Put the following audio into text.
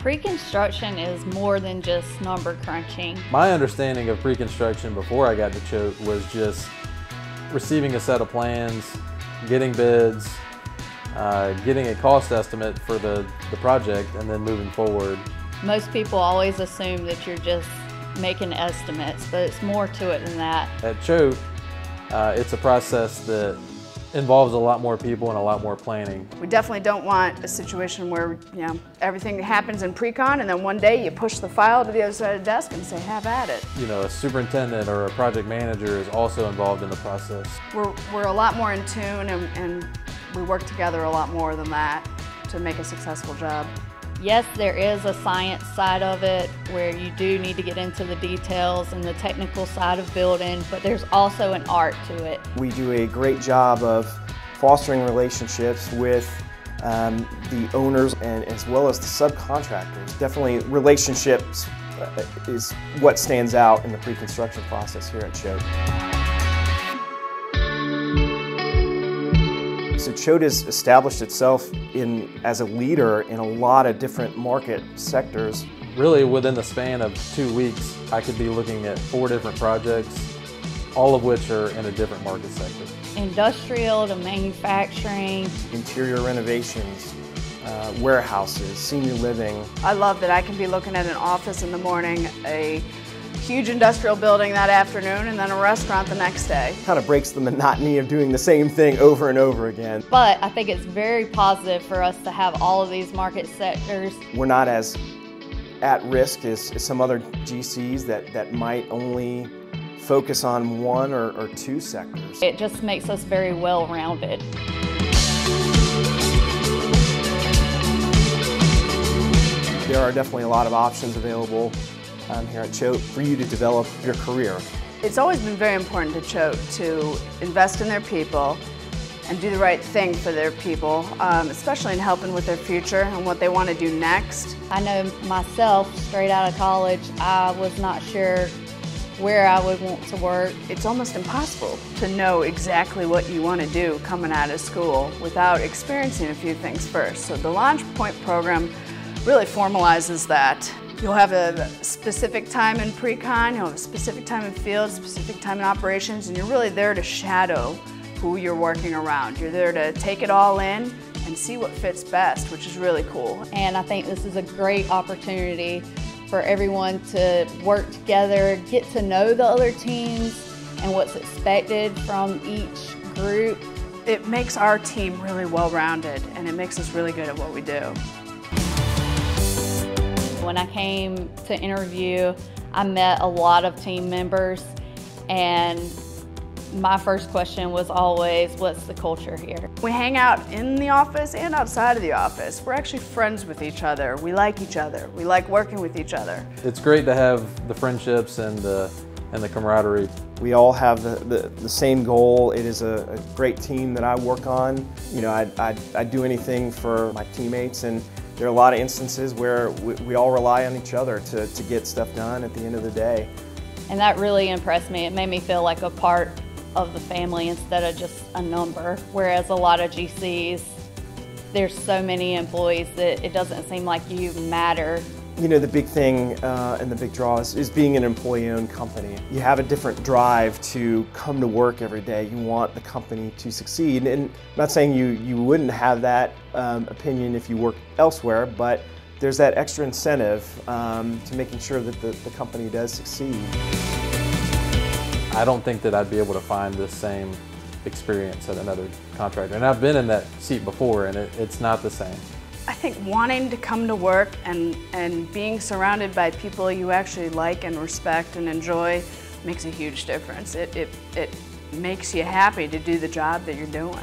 Pre-construction is more than just number crunching. My understanding of pre-construction before I got to Choate was just receiving a set of plans, getting bids, getting a cost estimate for the project, and then moving forward. Most people always assume that you're just making estimates, but it's more to it than that. At Choate, it's a process that involves a lot more people and a lot more planning. We definitely don't want a situation where, everything happens in pre-con and then one day you push the file to the other side of the desk and say, have at it. A superintendent or a project manager is also involved in the process. We're a lot more in tune and we work together a lot more than that to make a successful job. Yes, there is a science side of it where you do need to get into the details and the technical side of building, but there's also an art to it. We do a great job of fostering relationships with the owners and as well as the subcontractors. Definitely relationships is what stands out in the pre-construction process here at Choate. So Choate has established itself as a leader in a lot of different market sectors. Really, within the span of 2 weeks, I could be looking at 4 different projects, all of which are in a different market sector. Industrial to manufacturing. Interior renovations, warehouses, senior living. I love that I can be looking at an office in the morning, a huge industrial building that afternoon, and then a restaurant the next day. Kind of breaks the monotony of doing the same thing over and over again. But I think it's very positive for us to have all of these market sectors. We're not as at risk as some other GCs that might only focus on 1 or 2 sectors. It just makes us very well-rounded. There are definitely a lot of options available here at Choate for you to develop your career. It's always been very important to Choate to invest in their people and do the right thing for their people, especially in helping with their future and what they want to do next. I know myself, straight out of college, I was not sure where I would want to work. It's almost impossible to know exactly what you want to do coming out of school without experiencing a few things first. So the Launch Point program really formalizes that. You'll have a specific time in pre-con, you'll have a specific time in field, specific time in operations, and you're really there to shadow who you're working around. You're there to take it all in and see what fits best, which is really cool. And I think this is a great opportunity for everyone to work together, get to know the other teams and what's expected from each group. It makes our team really well-rounded and it makes us really good at what we do. When I came to interview, I met a lot of team members, and my first question was always, what's the culture here? We hang out in the office and outside of the office. We're actually friends with each other. We like each other. We like working with each other. It's great to have the friendships and the camaraderie. We all have the same goal. It is a great team that I work on. I'd do anything for my teammates, and there are a lot of instances where we all rely on each other to get stuff done at the end of the day. And that really impressed me. It made me feel like a part of the family instead of just a number. Whereas a lot of GCs, there's so many employees that it doesn't seem like you matter. The big thing and the big draw is being an employee-owned company. You have a different drive to come to work every day. You want the company to succeed. And I'm not saying you wouldn't have that opinion if you work elsewhere, but there's that extra incentive to making sure that the company does succeed. I don't think that I'd be able to find this same experience at another contractor. And I've been in that seat before, and it's not the same. I think wanting to come to work and being surrounded by people you actually like and respect and enjoy makes a huge difference. It makes you happy to do the job that you're doing.